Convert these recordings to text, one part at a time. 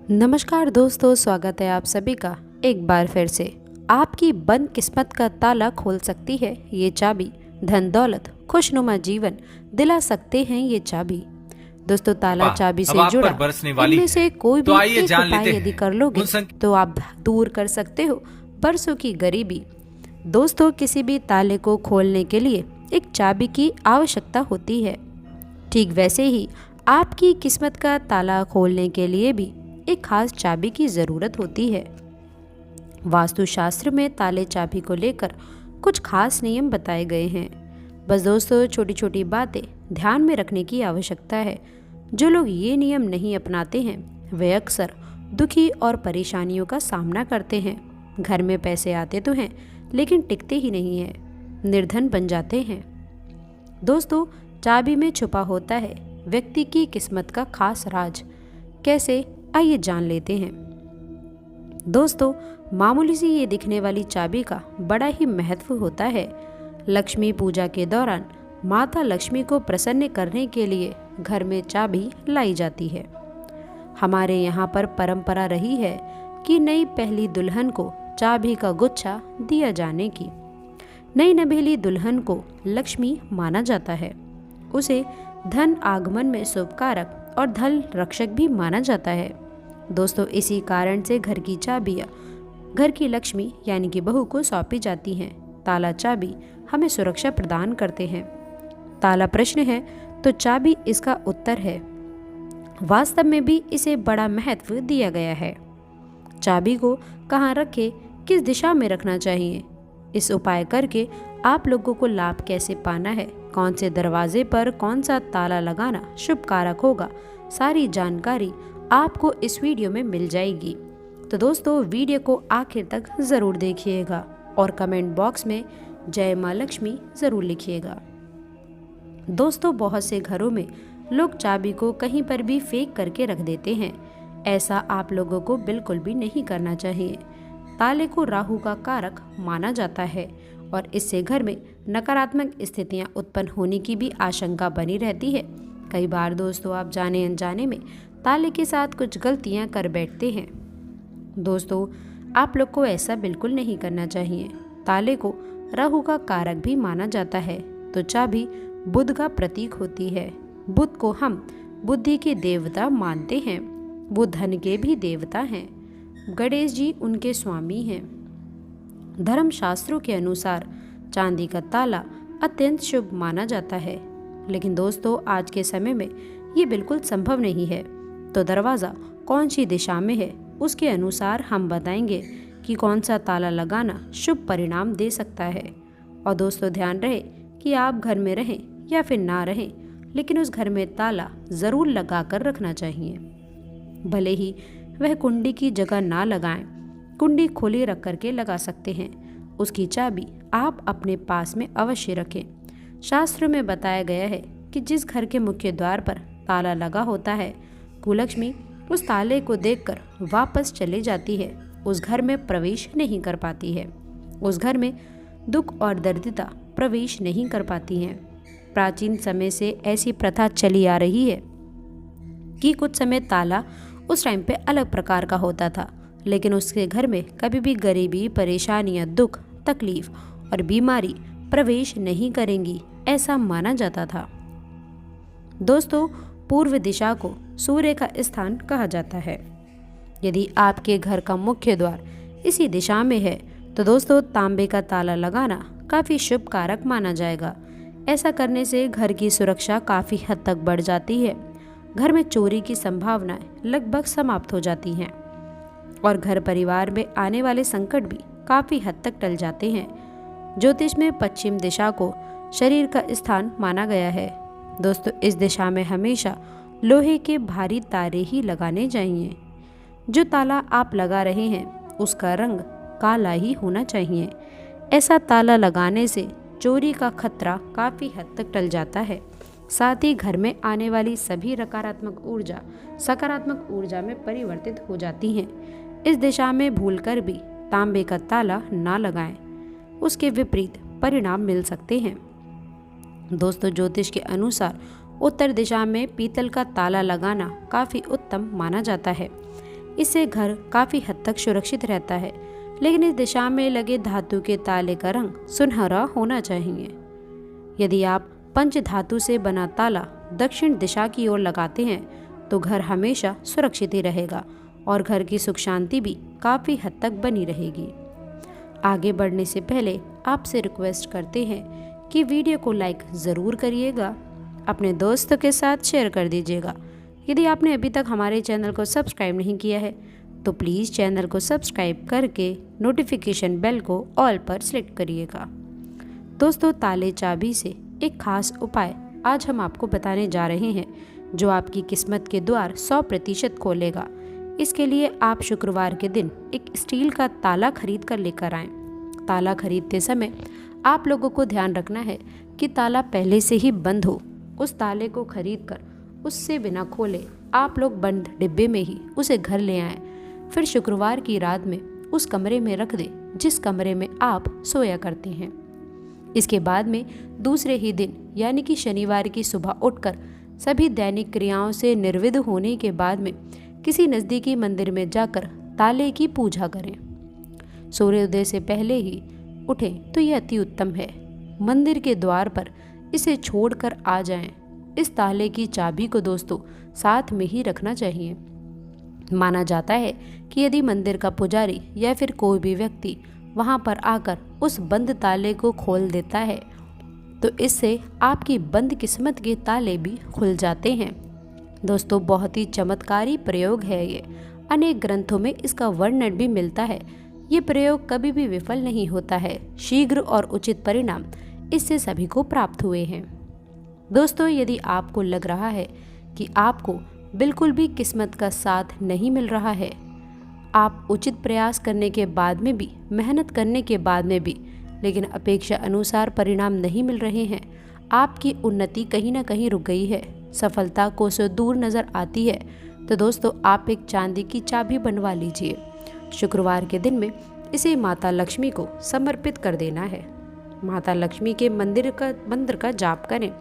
नमस्कार दोस्तों, स्वागत है आप सभी का एक बार फिर से। आपकी बंद किस्मत का ताला खोल सकती है ये चाबी, धन दौलत खुशनुमा जीवन दिला सकते हैं ये चाबी। दोस्तों, ताला वाह, चाबी अब से आप पर जुड़ा बरसने वाली इनमें है। से कोई तो भी आइए एक जान उपाय लेते यदि हैं कर लोगे उन तो आप दूर कर सकते हो बरसों की गरीबी। दोस्तों, किसी भी ताले को खोलने के लिए एक चाबी की आवश्यकता होती है। ठीक वैसे ही आपकी किस्मत का ताला खोलने के लिए भी एक खास चाबी की ज़रूरत होती है। वास्तुशास्त्र में ताले चाबी को लेकर कुछ खास नियम बताए गए हैं। बस दोस्तों, छोटी छोटी बातें ध्यान में रखने की आवश्यकता है। जो लोग ये नियम नहीं अपनाते हैं वे अक्सर दुखी और परेशानियों का सामना करते हैं। घर में पैसे आते तो हैं लेकिन टिकते ही नहीं हैं, निर्धन बन जाते हैं। दोस्तों, चाबी में छुपा होता है व्यक्ति की किस्मत का खास राज। कैसे, आइए जान लेते हैं। दोस्तों, मामूली सी ये दिखने वाली चाबी का बड़ा ही महत्व होता है। लक्ष्मी पूजा के दौरान माता लक्ष्मी को प्रसन्न करने के लिए घर में चाबी लाई जाती है। हमारे यहाँ पर परंपरा रही है कि नई पहली दुल्हन को चाबी का गुच्छा दिया जाने की। नई नवेली दुल्हन को लक्ष्मी माना जाता है। उसे धन आगमन में शुभ कारक और धन रक्षक भी माना जाता है। दोस्तों, इसी कारण से घर की चाबियाँ घर की लक्ष्मी यानी कि बहू को सौंपी जाती हैं। ताला चाबी हमें सुरक्षा प्रदान करते हैं। ताला प्रश्न है तो चाबी इसका उत्तर है। वास्तव में भी इसे बड़ा महत्व दिया गया है। चाबी को कहाँ रखें, किस दिशा में रखना चाहिए, इस उपाय करके आप लोगों को लाभ कैसे पाना है, कौन से दरवाजे पर कौन सा ताला लगाना शुभ कारक होगा, सारी जानकारी आपको इस वीडियो में मिल जाएगी। तो दोस्तों, वीडियो को आखिर तक ज़रूर देखिएगा और कमेंट बॉक्स में जय माँ लक्ष्मी ज़रूर लिखिएगा। दोस्तों, बहुत से घरों में लोग चाबी को कहीं पर भी फेंक करके रख देते हैं। ऐसा आप लोगों को बिल्कुल भी नहीं करना चाहिए। ताले को राहु का कारक माना जाता है और इससे घर में नकारात्मक स्थितियां उत्पन्न होने की भी आशंका बनी रहती है। कई बार दोस्तों, आप जाने अनजाने में ताले के साथ कुछ गलतियां कर बैठते हैं। दोस्तों, आप लोग को ऐसा बिल्कुल नहीं करना चाहिए। ताले को राहु का कारक भी माना जाता है तो चाबी बुध का प्रतीक होती है। बुध को हम बुद्धि के देवता मानते हैं। वो धन के भी देवता हैं। गणेश जी उनके स्वामी हैं। धर्मशास्त्रों के अनुसार चांदी का ताला अत्यंत शुभ माना जाता है। लेकिन दोस्तों, आज के समय में ये बिल्कुल संभव नहीं है। तो दरवाज़ा कौन सी दिशा में है उसके अनुसार हम बताएंगे कि कौन सा ताला लगाना शुभ परिणाम दे सकता है। और दोस्तों, ध्यान रहे कि आप घर में रहें या फिर ना रहें, लेकिन उस घर में ताला ज़रूर लगा कर रखना चाहिए। भले ही वह कुंडी की जगह ना लगाएं, कुंडी खोली रख करके लगा सकते हैं। उसकी चाबी आप अपने पास में अवश्य रखें। शास्त्र में बताया गया है कि जिस घर के मुख्य द्वार पर ताला लगा होता है, कुलक्ष्मी उस ताले को देखकर वापस चले जाती है, उस घर में प्रवेश नहीं कर पाती है। उस घर में दुख और दरिद्रता प्रवेश नहीं कर पाती हैं। प्राचीन समय से ऐसी प्रथा चली आ रही है कि कुछ समय ताला उस टाइम पे अलग प्रकार का होता था, लेकिन उसके घर में कभी भी गरीबी, परेशानियां, दुख, तकलीफ और बीमारी प्रवेश नहीं करेंगी, ऐसा माना जाता था। दोस्तों, पूर्व दिशा को सूर्य का स्थान कहा जाता है। यदि आपके घर का मुख्य द्वार इसी दिशा में है तो दोस्तों, तांबे का ताला लगाना काफ़ी शुभ कारक माना जाएगा। ऐसा करने से घर की सुरक्षा काफ़ी हद तक बढ़ जाती है। घर में चोरी की संभावनाएं लगभग समाप्त हो जाती हैं और घर परिवार में आने वाले संकट भी काफ़ी हद तक टल जाते हैं। ज्योतिष में पश्चिम दिशा को शरीर का स्थान माना गया है। दोस्तों, इस दिशा में हमेशा लोहे के भारी तारे ही लगाने चाहिए। जो ताला आप लगा रहे हैं उसका रंग काला ही होना चाहिए। ऐसा ताला लगाने से चोरी का खतरा काफ़ी हद तक टल जाता है। साथ ही घर में आने वाली सभी नकारात्मक ऊर्जा सकारात्मक ऊर्जा में परिवर्तित हो जाती हैं। इस दिशा में भूलकर भी तांबे का ताला ना लगाएं, उसके विपरीत परिणाम मिल सकते हैं। दोस्तों, ज्योतिष के अनुसार उत्तर दिशा में पीतल का ताला लगाना काफ़ी उत्तम माना जाता है। इससे घर काफ़ी हद तक सुरक्षित रहता है। लेकिन इस दिशा में लगे धातु के ताले का रंग सुनहरा होना चाहिए। यदि आप पंच धातु से बना ताला दक्षिण दिशा की ओर लगाते हैं तो घर हमेशा सुरक्षित ही रहेगा और घर की सुख शांति भी काफ़ी हद तक बनी रहेगी। आगे बढ़ने से पहले आपसे रिक्वेस्ट करते हैं कि वीडियो को लाइक ज़रूर करिएगा, अपने दोस्तों के साथ शेयर कर दीजिएगा। यदि आपने अभी तक हमारे चैनल को सब्सक्राइब नहीं किया है तो प्लीज़ चैनल को सब्सक्राइब करके नोटिफिकेशन बेल को ऑल पर सेलेक्ट करिएगा। दोस्तों, ताले चाबी से एक खास उपाय आज हम आपको बताने जा रहे हैं जो आपकी किस्मत के द्वार 100% खोलेगा। इसके लिए आप शुक्रवार के दिन एक स्टील का ताला खरीद कर लेकर आएँ। ताला खरीदते समय आप लोगों को ध्यान रखना है कि ताला पहले से ही बंद हो। उस ताले को खरीद कर उससे बिना खोले आप लोग बंद डिब्बे में ही उसे घर ले आएँ। फिर शुक्रवार की रात में उस कमरे में रख दें जिस कमरे में आप सोया करते हैं। इसके बाद में दूसरे ही दिन यानी कि शनिवार की सुबह उठकर सभी दैनिक क्रियाओं से निर्विध होने के बाद में किसी नज़दीकी मंदिर में जाकर ताले की पूजा करें। सूर्योदय से पहले ही उठें तो यह अति उत्तम है। मंदिर के द्वार पर इसे छोड़कर आ जाएं। इस ताले की चाबी को दोस्तों साथ में ही रखना चाहिए। माना जाता है कि यदि मंदिर का पुजारी या फिर कोई भी व्यक्ति वहां पर आकर उस बंद ताले को खोल देता है तो इससे आपकी बंद किस्मत के ताले भी खुल जाते हैं। दोस्तों, बहुत ही चमत्कारी प्रयोग है ये। अनेक ग्रंथों में इसका वर्णन भी मिलता है। ये प्रयोग कभी भी विफल नहीं होता है। शीघ्र और उचित परिणाम इससे सभी को प्राप्त हुए हैं। दोस्तों, यदि आपको लग रहा है कि आपको बिल्कुल भी किस्मत का साथ नहीं मिल रहा है, आप उचित प्रयास करने के बाद में भी, मेहनत करने के बाद में भी, लेकिन अपेक्षा अनुसार परिणाम नहीं मिल रहे हैं, आपकी उन्नति कहीं ना कहीं रुक गई है, सफलता कोसों दूर नज़र आती है, तो दोस्तों आप एक चांदी की चाबी बनवा लीजिए। शुक्रवार के दिन में इसे माता लक्ष्मी को समर्पित कर देना है। माता लक्ष्मी के मंत्र का जाप करें।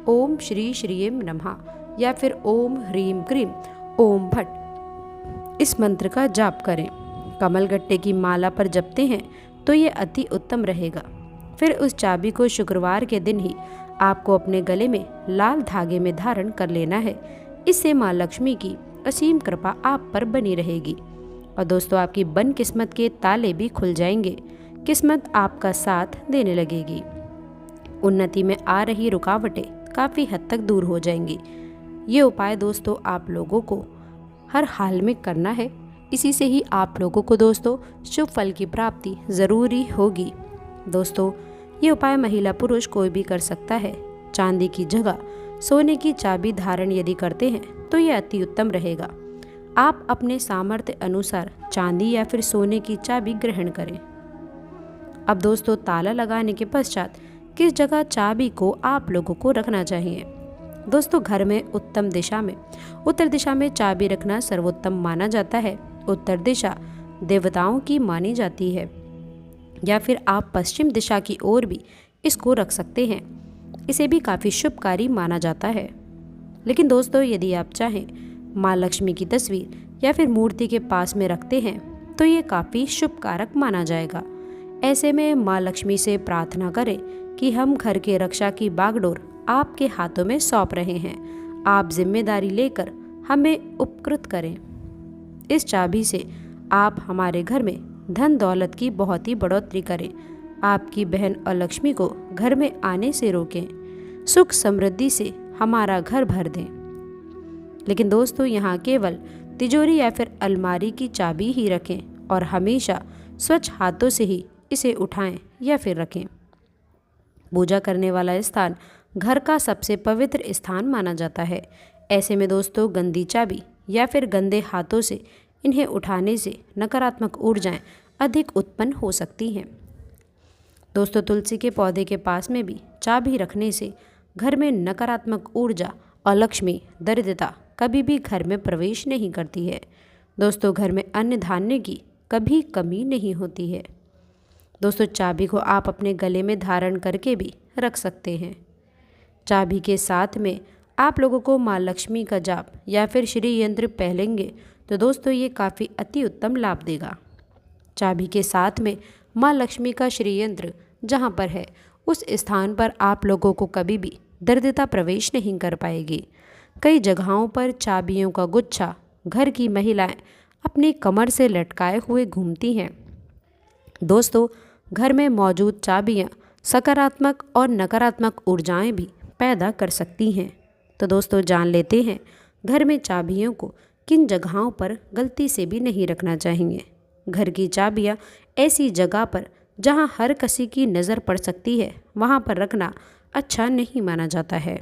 ओम श्री श्रीम नमः या फिर ओम ह्रीम क्रीम ओम भट, इस मंत्र का जाप करें। कमलगट्टे की माला पर जपते हैं तो ये अति उत्तम रहेगा। फिर उस चाबी को शुक्रवार के दिन ही आपको अपने गले में लाल धागे में धारण कर लेना है। इससे माँ लक्ष्मी की असीम कृपा आप पर बनी रहेगी और दोस्तों आपकी बंद किस्मत के ताले भी खुल जाएंगे। किस्मत आपका साथ देने लगेगी। उन्नति में आ रही रुकावटें काफ़ी हद तक दूर हो जाएंगी। ये उपाय दोस्तों आप लोगों को हर हाल में करना है। इसी से ही आप लोगों को दोस्तों शुभ फल की प्राप्ति ज़रूरी होगी। दोस्तों, ये उपाय महिला पुरुष कोई भी कर सकता है। चांदी की जगह सोने की चाबी धारण यदि करते हैं तो ये अति उत्तम रहेगा। आप अपने सामर्थ्य अनुसार चांदी या फिर सोने की चाबी ग्रहण करें। अब दोस्तों, ताला लगाने के पश्चात किस जगह चाबी को आप लोगों को रखना चाहिए? दोस्तों, घर में उत्तम दिशा में, उत्तर दिशा में चाबी रखना सर्वोत्तम माना जाता है। उत्तर दिशा देवताओं की मानी जाती है। या फिर आप पश्चिम दिशा की ओर भी इसको रख सकते हैं। इसे भी काफ़ी शुभकारी माना जाता है। लेकिन दोस्तों, यदि आप चाहें माँ लक्ष्मी की तस्वीर या फिर मूर्ति के पास में रखते हैं तो ये काफ़ी शुभ कारक माना जाएगा। ऐसे में माँ लक्ष्मी से प्रार्थना करें कि हम घर के रक्षा की बागडोर आपके हाथों में सौंप रहे हैं। आप जिम्मेदारी लेकर हमें उपकृत करें। इस चाबी से आप हमारे घर में धन दौलत की बहुत ही बढ़ोतरी करें। आपकी बहन अलक्ष्मी को घर में आने से रोकें। सुख समृद्धि से हमारा घर भर दें। लेकिन दोस्तों, यहाँ केवल तिजोरी या फिर अलमारी की चाबी ही रखें और हमेशा स्वच्छ हाथों से ही इसे उठाएं या फिर रखें। पूजा करने वाला स्थान घर का सबसे पवित्र स्थान माना जाता है। ऐसे में दोस्तों, गंदी चाबी या फिर गंदे हाथों से इन्हें उठाने से नकारात्मक ऊर्जाएं अधिक उत्पन्न हो सकती हैं। दोस्तों, तुलसी के पौधे के पास में भी चाबी रखने से घर में नकारात्मक ऊर्जा और लक्ष्मी दरिद्रता कभी भी घर में प्रवेश नहीं करती है। दोस्तों, घर में अन्न धान्य की कभी कमी नहीं होती है। दोस्तों, चाबी को आप अपने गले में धारण करके भी रख सकते हैं। चाबी के साथ में आप लोगों को माँ लक्ष्मी का जाप या फिर श्री यंत्र पहलेंगे तो दोस्तों ये काफ़ी अति उत्तम लाभ देगा। चाबी के साथ में माँ लक्ष्मी का श्री यंत्र जहाँ पर है उस स्थान पर आप लोगों को कभी भी दरिद्रता प्रवेश नहीं कर पाएगी। कई जगहों पर चाबियों का गुच्छा घर की महिलाएं अपनी कमर से लटकाए हुए घूमती हैं। दोस्तों घर में मौजूद चाबियां सकारात्मक और नकारात्मक ऊर्जाएं भी पैदा कर सकती हैं। तो दोस्तों जान लेते हैं घर में चाबियों को किन जगहों पर गलती से भी नहीं रखना चाहिए। घर की चाबियां ऐसी जगह पर जहां हर किसी की नज़र पड़ सकती है वहां पर रखना अच्छा नहीं माना जाता है।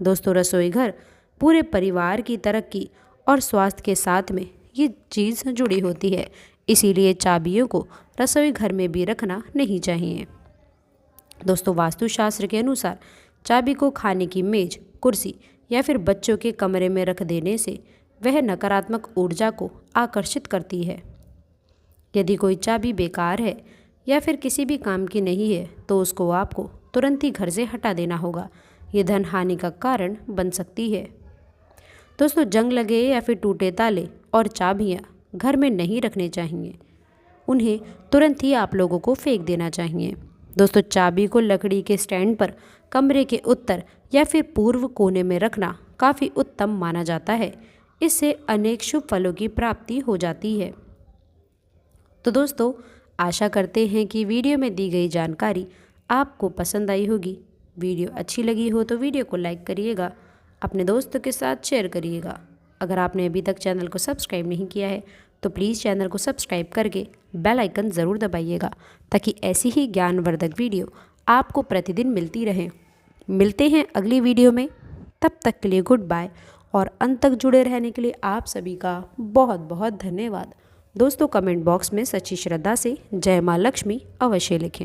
दोस्तों रसोई घर पूरे परिवार की तरक्की और स्वास्थ्य के साथ में ये चीज़ जुड़ी होती है, इसीलिए चाबियों को रसोई घर में भी रखना नहीं चाहिए। दोस्तों वास्तुशास्त्र के अनुसार चाबी को खाने की मेज, कुर्सी या फिर बच्चों के कमरे में रख देने से वह नकारात्मक ऊर्जा को आकर्षित करती है। यदि कोई चाबी बेकार है या फिर किसी भी काम की नहीं है तो उसको आपको तुरंत ही घर से हटा देना होगा। ये धन हानि का कारण बन सकती है। दोस्तों जंग लगे या फिर टूटे ताले और चाबियाँ घर में नहीं रखने चाहिए, उन्हें तुरंत ही आप लोगों को फेंक देना चाहिए। दोस्तों चाबी को लकड़ी के स्टैंड पर कमरे के उत्तर या फिर पूर्व कोने में रखना काफ़ी उत्तम माना जाता है। इससे अनेक शुभ फलों की प्राप्ति हो जाती है। तो दोस्तों आशा करते हैं कि वीडियो में दी गई जानकारी आपको पसंद आई होगी। वीडियो अच्छी लगी हो तो वीडियो को लाइक करिएगा, अपने दोस्तों के साथ शेयर करिएगा। अगर आपने अभी तक चैनल को सब्सक्राइब नहीं किया है तो प्लीज़ चैनल को सब्सक्राइब करके बेल आइकन ज़रूर दबाइएगा ताकि ऐसी ही ज्ञानवर्धक वीडियो आपको प्रतिदिन मिलती रहे। मिलते हैं अगली वीडियो में, तब तक के लिए गुड बाय और अंत तक जुड़े रहने के लिए आप सभी का बहुत बहुत धन्यवाद। दोस्तों कमेंट बॉक्स में सच्ची श्रद्धा से जय माँ लक्ष्मी अवश्य लिखें।